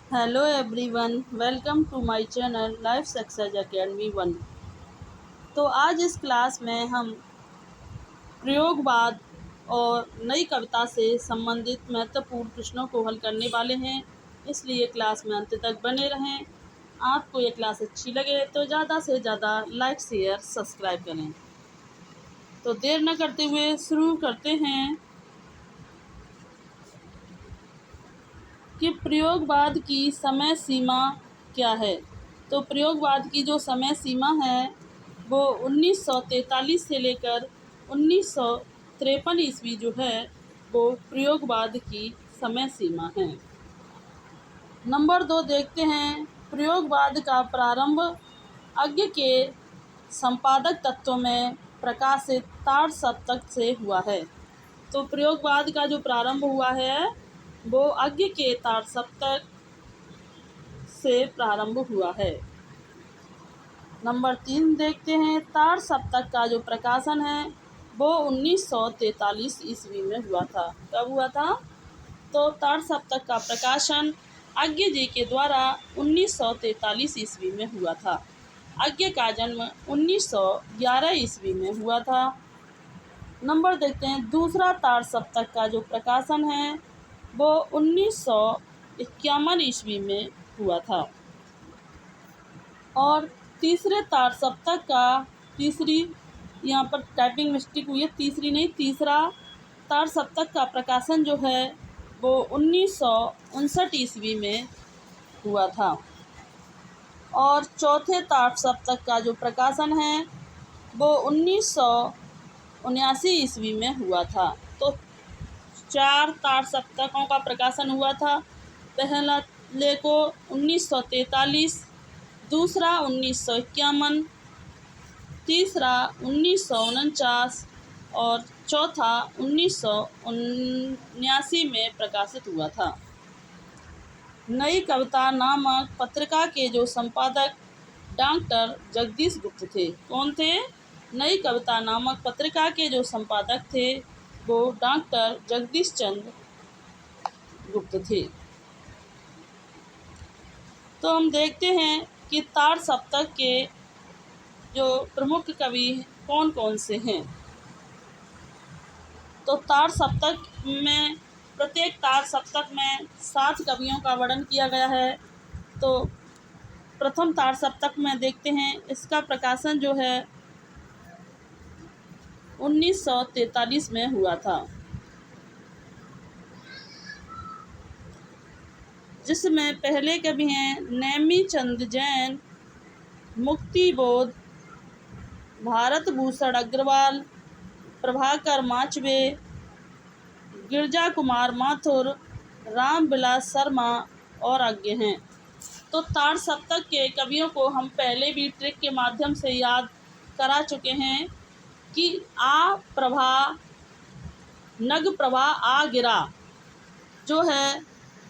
Hello everyone, welcome to my channel life success academy 1। तो आज इस क्लास में हम प्रयोगवाद और नई कविता से संबंधित महत्वपूर्ण प्रश्नों को हल करने वाले हैं, इसलिए क्लास में अंत तक बने रहें। आपको ये क्लास अच्छी लगे तो ज़्यादा से ज़्यादा लाइक शेयर सब्सक्राइब करें। तो देर न करते हुए शुरू करते हैं कि प्रयोगवाद की समय सीमा क्या है। तो प्रयोगवाद की जो समय सीमा है वो 1943 से लेकर 1953 ईस्वी जो है वो प्रयोगवाद की समय सीमा है। नंबर 2 देखते हैं, प्रयोगवाद का प्रारंभ अज्ञ के संपादक तत्वों में प्रकाशित ताड़ सप्तक से हुआ है। तो प्रयोगवाद का जो प्रारंभ हुआ है वो अज्ञ के ताड़ सप्तक से प्रारंभ हुआ है। नंबर 3 देखते हैं, ताड़ सप्तक का जो प्रकाशन है वो 1943 ईस्वी में हुआ था। कब हुआ था? तो ताड़ सप्तक का प्रकाशन अज्ञ जी के द्वारा 1943 ईस्वी में हुआ था। अज्ञ का जन्म 1911 ईस्वी में हुआ था। नंबर देखते हैं, दूसरा ताड़ सप्तक का जो प्रकाशन है वो 1951 ईस्वी में हुआ था। और तीसरे ताड़ सप्तक का तीसरी, यहाँ पर टाइपिंग मिस्टेक हुई है, तीसरी नहीं तीसरा ताड़ सप्तक का प्रकाशन जो है वो 1959 ईस्वी में हुआ था। और चौथे ताड़ सप्तक का जो प्रकाशन है वो 1979 ईस्वी में हुआ था। तो 4 ताड़ सप्तकों का प्रकाशन हुआ था। पहला को 1943, दूसरा 1951, तीसरा 1949 और चौथा 1979 में प्रकाशित हुआ था। नई कविता नामक पत्रिका के जो संपादक डॉक्टर जगदीश गुप्त थे। कौन थे? नई कविता नामक पत्रिका के जो संपादक थे वो डॉक्टर जगदीश चंद्र गुप्त थे। तो हम देखते हैं कि ताड़ सप्तक के जो प्रमुख कवि कौन कौन से हैं। तो ताड़ सप्तक में प्रत्येक ताड़ सप्तक में 7 कवियों का वर्णन किया गया है। तो प्रथम ताड़ सप्तक में देखते हैं, इसका प्रकाशन जो है 1943 में हुआ था, जिसमें पहले कवि हैं नेमी चंद जैन, मुक्तिबोध, भारत भूषण अग्रवाल, प्रभाकर माचवे, गिरजा कुमार माथुर, राम विलास शर्मा और अज्ञ हैं। तो ताड़ सप्तक के कवियों को हम पहले भी ट्रिक के माध्यम से याद करा चुके हैं कि आ प्रभा नग प्रभा आ गिरा जो है,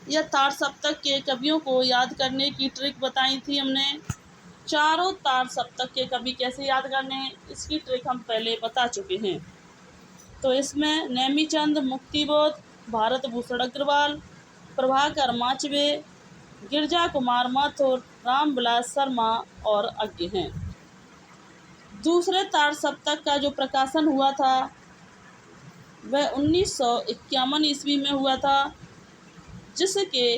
यह ताड़ सप्तक के कवियों को याद करने की ट्रिक बताई थी हमने। चारों ताड़ सप्तक के कवि कैसे याद करने हैं इसकी ट्रिक हम पहले बता चुके हैं। तो इसमें नेमीचंद, मुक्तिबोध, भारत भूषण अग्रवाल, प्रभाकर माचवे, गिरजा कुमार माथुर, राम विलास शर्मा और अज्ञ हैं। दूसरे ताड़ सप्तक का जो प्रकाशन हुआ था वह 1951 ईस्वी में हुआ था, जिसके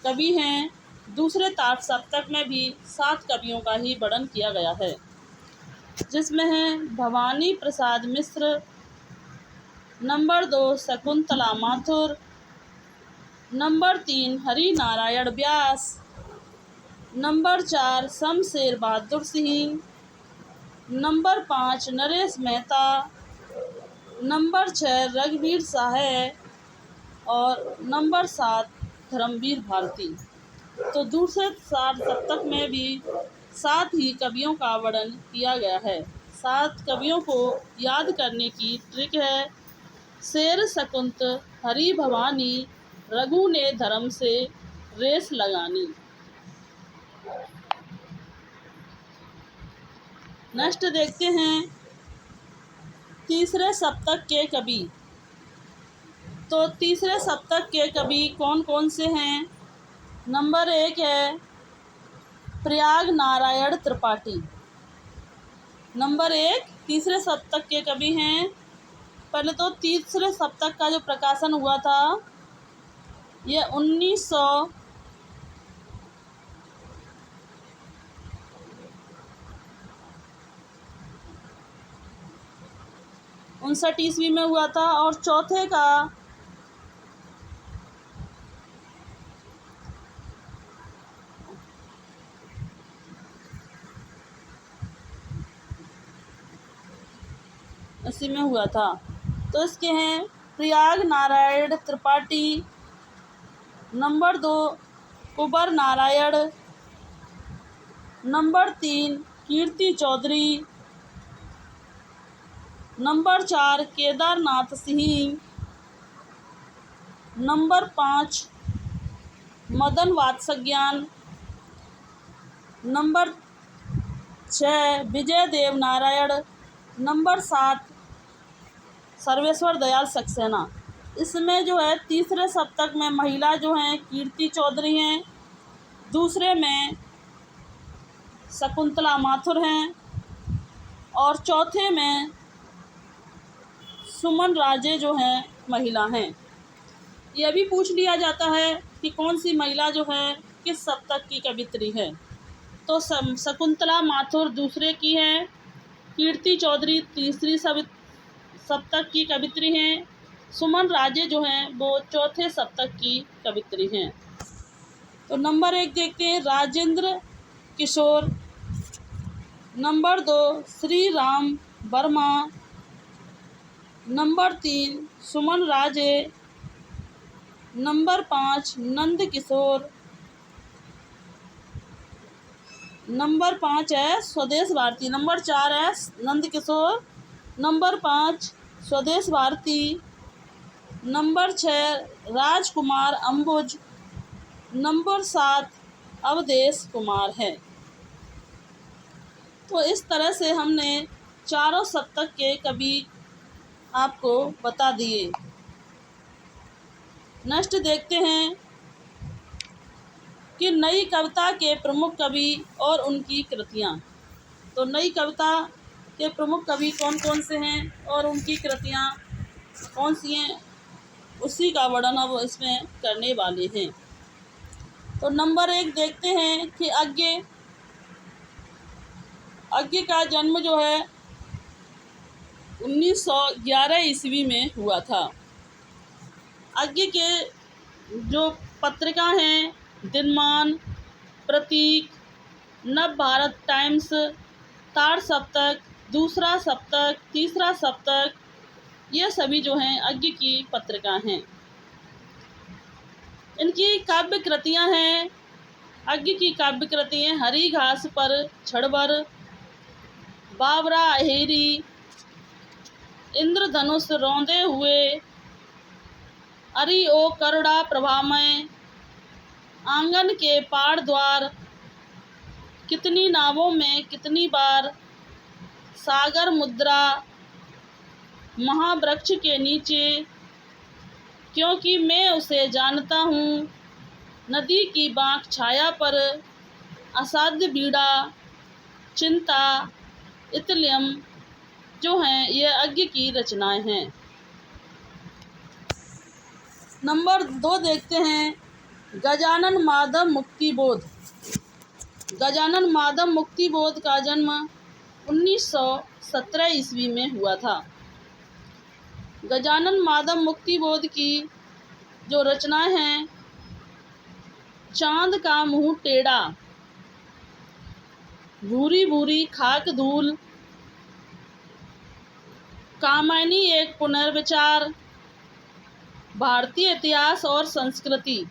कवि हैं, दूसरे ताड़ सप्तक में भी 7 कवियों का ही वर्णन किया गया है, जिसमें हैं Bhavani Prasad Mishra, number 2 Shakuntala Mathur, number 3 Hari Narayan Vyas, number 4 Shamsher Bahadur Singh, number 5 Naresh Mehta, number 6 रघुवीर साहे और नंबर 7 धर्मवीर भारती। तो दूसरे ताड़ सप्तक में भी 7 ही कवियों का वर्णन किया गया है। 7 कवियों को याद करने की ट्रिक है, शेर शकुंत, हरि भवानी, रघु ने धर्म से रेस लगानी। नेक्स्ट देखते हैं तीसरे सप्तक के कवि। तो तीसरे सप्तक के कवि कौन कौन से हैं नंबर 1 है प्रयाग नारायण त्रिपाठी। नंबर 1 तीसरे शतक के कवि हैं। पहले तो तीसरे शतक का जो प्रकाशन हुआ था यह 1959 ईस्वी में हुआ था। और चौथे का इसी में हुआ था। तो इसके हैं Prayag Narayan Tripathi, number 2 Kunwar Narayan, number 3 Kirti Chaudhary, number 4 Kedarnath Singh, number 5 Madan Vatsyayan, number 6 Vijay Dev Narayan, number 7 Sarveshwar Dayal Saxena. इसमें जो है तीसरे शतक में महिला जो हैं कीर्ति चौधरी हैं, दूसरे में शकुंतला माथुर हैं और चौथे में सुमन राजे जो हैं महिला हैं। यह भी पूछ लिया जाता है कि कौन सी महिला जो है किस शतक की कवित्री है। तो शकुंतला माथुर दूसरे की है, कीर्ति चौधरी तीसरी शतक की कवित्री हैं, सुमन राजे जो हैं वो चौथे शतक की कवित्री हैं। तो नंबर 1 देखते हैं राजेंद्र किशोर, नंबर 2 श्री राम वर्मा, नंबर 3 सुमन राजे, नंबर 5 नंद किशोर, नंबर 5 है स्वदेश भारती, नंबर 4 है नंद किशोर, नंबर 5 स्वदेश भारती, नंबर 6 राजकुमार अंबुज, नंबर 7 अवधेश कुमार है। तो इस तरह से हमने चारों शतक के कवि आपको बता दिए। नेक्स्ट देखते हैं कि नई कविता के प्रमुख कवि और उनकी कृतियाँ। तो नई कविता के प्रमुख कवि कौन कौन से हैं और उनकी कृतियाँ कौन सी हैं, उसी का वर्णन अब इसमें करने वाले हैं। तो नंबर 1 देखते हैं कि अज्ञे का जन्म जो है 1911 ईस्वी में हुआ था। अज्ञे के जो पत्रिका हैं दिनमान, प्रतीक, नव भारत टाइम्स, तार सप्तक, दूसरा सप्तक, तीसरा सप्तक, ये सभी जो हैं अज्ञे की पत्रिका हैं। इनकी काव्य कृतियाँ हैं, अज्ञे की काव्य कृतियाँ हरी घास पर छड़बर, बाबरा अहेरी, इंद्रधनुष रौंदे हुए, अरि ओ करुणा प्रभामय, आंगन के पार द्वार, कितनी नावों में कितनी बार, सागर मुद्रा, महावृक्ष के नीचे, क्योंकि मैं उसे जानता हूँ, नदी की बाँक छाया पर, असाध्य बीड़ा, चिंता, इतलियम जो हैं ये अज्ञे की रचनाएं हैं। नंबर 2 देखते हैं गजानन माधव मुक्तिबोध। गजानन माधव मुक्तिबोध का जन्म 1917 ईस्वी में हुआ था। गजानन माधव मुक्तिबोध की जो रचनाएं हैं चांद का मुंह टेढ़ा, भूरी भूरी खाक धूल, कामायनी एक पुनर्विचार, भारतीय इतिहास और संस्कृति,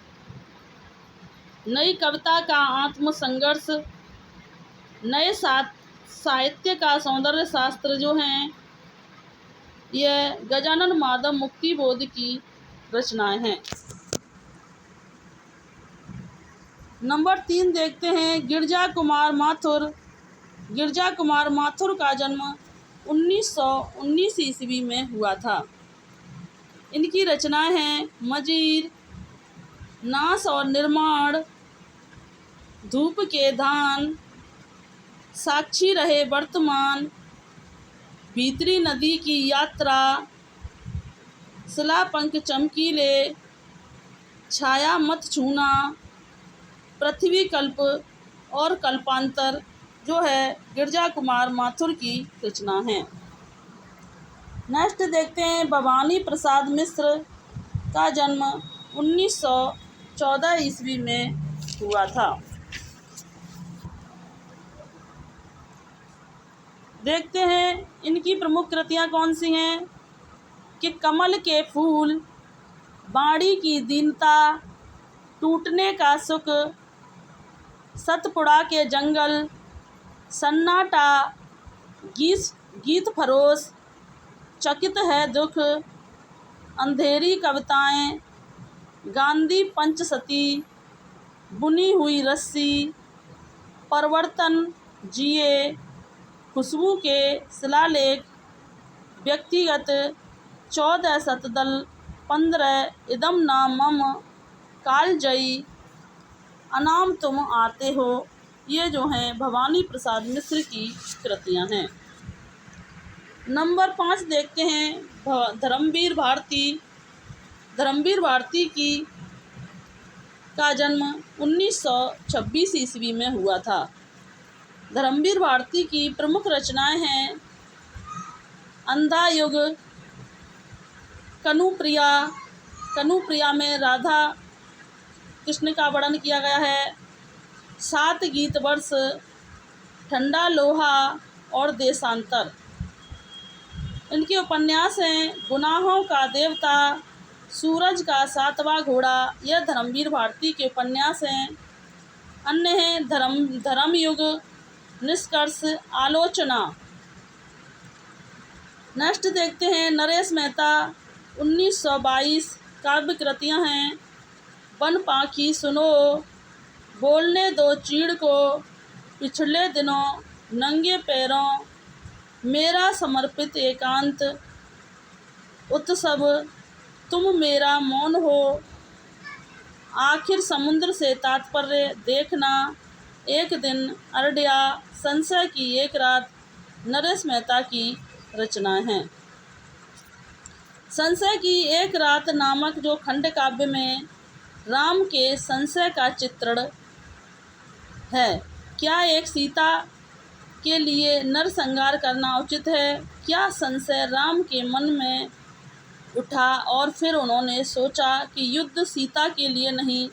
नई कविता का आत्म संघर्ष, नए साहित्य का सौंदर्य शास्त्र जो हैं यह गजानन माधव मुक्तिबोध की रचनाएं हैं। नंबर 3 देखते हैं गिरजा कुमार माथुर। गिरजा कुमार माथुर का जन्म 1919 ईस्वी में हुआ था। इनकी रचनाएं हैं मजीर, नाश और निर्माण, धूप के धान, साक्षी रहे वर्तमान, भीतरी नदी की यात्रा, शिला पंख चमकीले, छाया मत छूना, पृथ्वी कल्प और कल्पांतर जो है गिरजा कुमार माथुर की रचना है। नेक्स्ट देखते हैं, भवानी प्रसाद मिश्र का जन्म 1914 ईस्वी में हुआ था। देखते हैं इनकी प्रमुख कृतियाँ कौन सी हैं कि कमल के फूल, बाड़ी की दीनता, टूटने का सुख, सतपुड़ा के जंगल, सन्नाटा, गीत फरोश, चकित है दुख, अंधेरी कविताएं, गांधी पंचसती, बुनी हुई रस्सी, परिवर्तन जिए, खुशबू के शिलालेख, व्यक्तिगत, 14 शतदल, 15 इदम ना मम, कालजयी, अनाम तुम आते हो, ये जो हैं भवानी प्रसाद मिश्र की कृतियां हैं। नंबर 5 देखते हैं, धर्मवीर भारती। धर्मवीर भारती का जन्म 1926 ईस्वी में हुआ था। धर्मवीर भारती की प्रमुख रचनाएं हैं अंधा युग, कनुप्रिया। कनुप्रिया में राधा कृष्ण का वर्णन किया गया है। 7 गीत वर्ष, ठंडा लोहा और देशांतर। इनके उपन्यास हैं गुनाहों का देवता, सूरज का 7वां घोड़ा, यह धर्मवीर भारती के उपन्यास हैं। अन्य हैं धर्मयुग, निष्कर्ष, आलोचना। नेक्स्ट देखते हैं नरेश मेहता 1922 काव्य कृतियाँ हैं वन पाखी सुनो, बोलने दो चीड़ को, पिछले दिनों, नंगे पैरों, मेरा समर्पित एकांत, उत्सव, तुम मेरा मौन हो, आखिर समुद्र से तात्पर्य, देखना, एक दिन, अरडिया, संशय की एक रात, नरेश मेहता की रचनाएं हैं। संशय की एक रात नामक जो खंड काव्य में राम के संशय का चित्रण है। क्या एक सीता के लिए नरसंहार करना उचित है? क्या संशय राम के मन में उठा और फिर उन्होंने सोचा कि युद्ध सीता के लिए नहीं,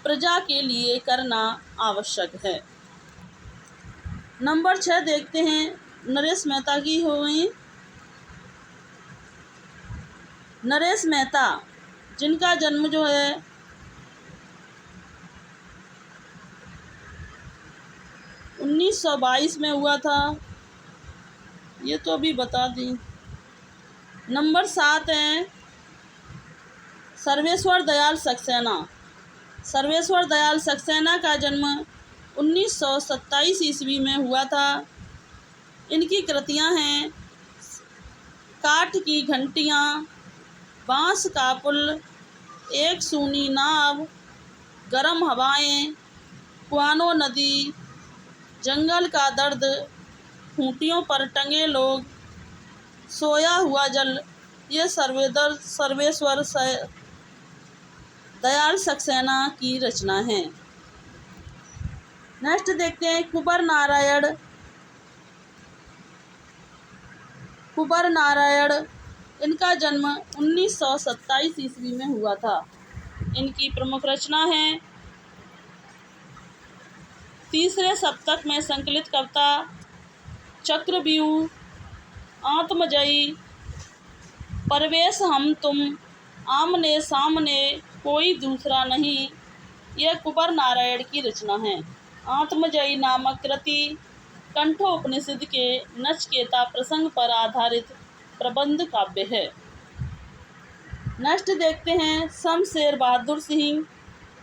प्रजा के लिए करना आवश्यक है। नंबर 6 देखते हैं, नरेश मेहता की हुई। नरेश मेहता जिनका जन्म जो है 1922 में हुआ था, ये तो अभी बता दी। नंबर 7 है सर्वेश्वर दयाल सक्सेना। सर्वेश्वर दयाल सक्सेना का जन्म 1927 ईस्वी में हुआ था। इनकी कृतियां हैं काठ की घंटियां, बांस का पुल, एक सूनी नाव, गरम हवाएं, कुआनो नदी, जंगल का दर्द, खूंटियों पर टंगे लोग, सोया हुआ जल, ये सर्वेश्वर दयाल सक्सेना की रचना है। नेक्स्ट देखते हैं कुंवर नारायण। कुंवर नारायण इनका जन्म 1927 ईस्वी में हुआ था। इनकी प्रमुख रचना है तीसरे सप्तक में संकलित कविता, चक्रव्यूह, आत्मजयी, परवेश हम तुम, आमने सामने कोई दूसरा नहीं, यह कुंवर नारायण की रचना है। आत्मजयी नामक कृति कंठोपनिषद के नचिकेता प्रसंग पर आधारित प्रबंध काव्य है। नेक्स्ट देखते हैं शमशेर बहादुर सिंह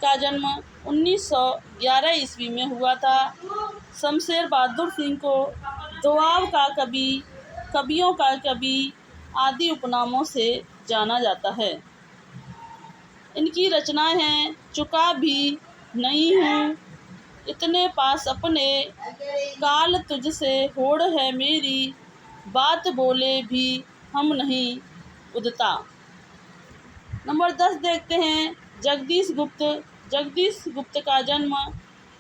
का जन्म 1911 ईस्वी में हुआ था। शमशेर बहादुर सिंह को दोआब का कवि, कवियों का कवि आदि उपनामों से जाना जाता है। इनकी रचनाएं हैं चुका भी नहीं हूँ, इतने पास अपने, काल तुझसे होड़ है मेरी, बात बोले भी हम नहीं उदता। नंबर 10 देखते हैं जगदीश गुप्त। जगदीश गुप्त का जन्म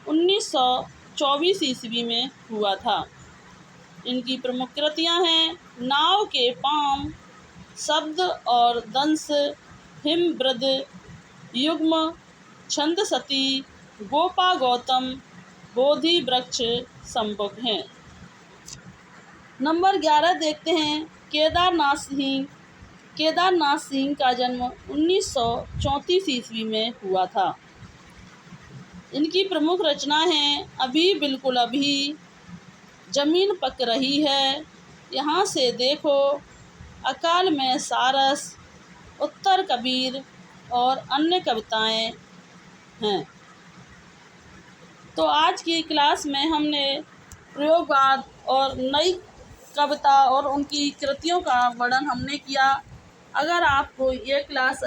1924 ईस्वी में हुआ था। इनकी प्रमुख कृतियाँ हैं नाव के पाम, शब्द और दंश, हिमवृद, युग्म, छंद सती, गोपा गौतम, बोधि वृक्ष संभव हैं। नंबर 11 देखते हैं केदारनाथ सिंह। केदारनाथ सिंह का जन्म 1934 ईस्वी में हुआ था। इनकी प्रमुख रचना हैं अभी बिल्कुल अभी, जमीन पक रही है, यहाँ से देखो, अकाल में सारस, उत्तर कबीर और अन्य कविताएं हैं। तो आज की क्लास में हमने प्रयोगवाद और नई कविता और उनकी कृतियों का वर्णन हमने किया। अगर आपको ये क्लास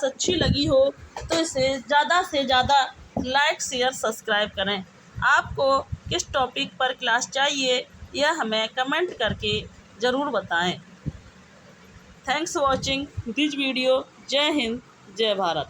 अच्छी लगी हो तो इसे ज़्यादा से ज़्यादा लाइक, शेयर, सब्सक्राइब करें। आपको किस टॉपिक पर क्लास चाहिए यह हमें कमेंट करके ज़रूर बताएं। Thanks for watching this video. जय हिंद, जय भारत।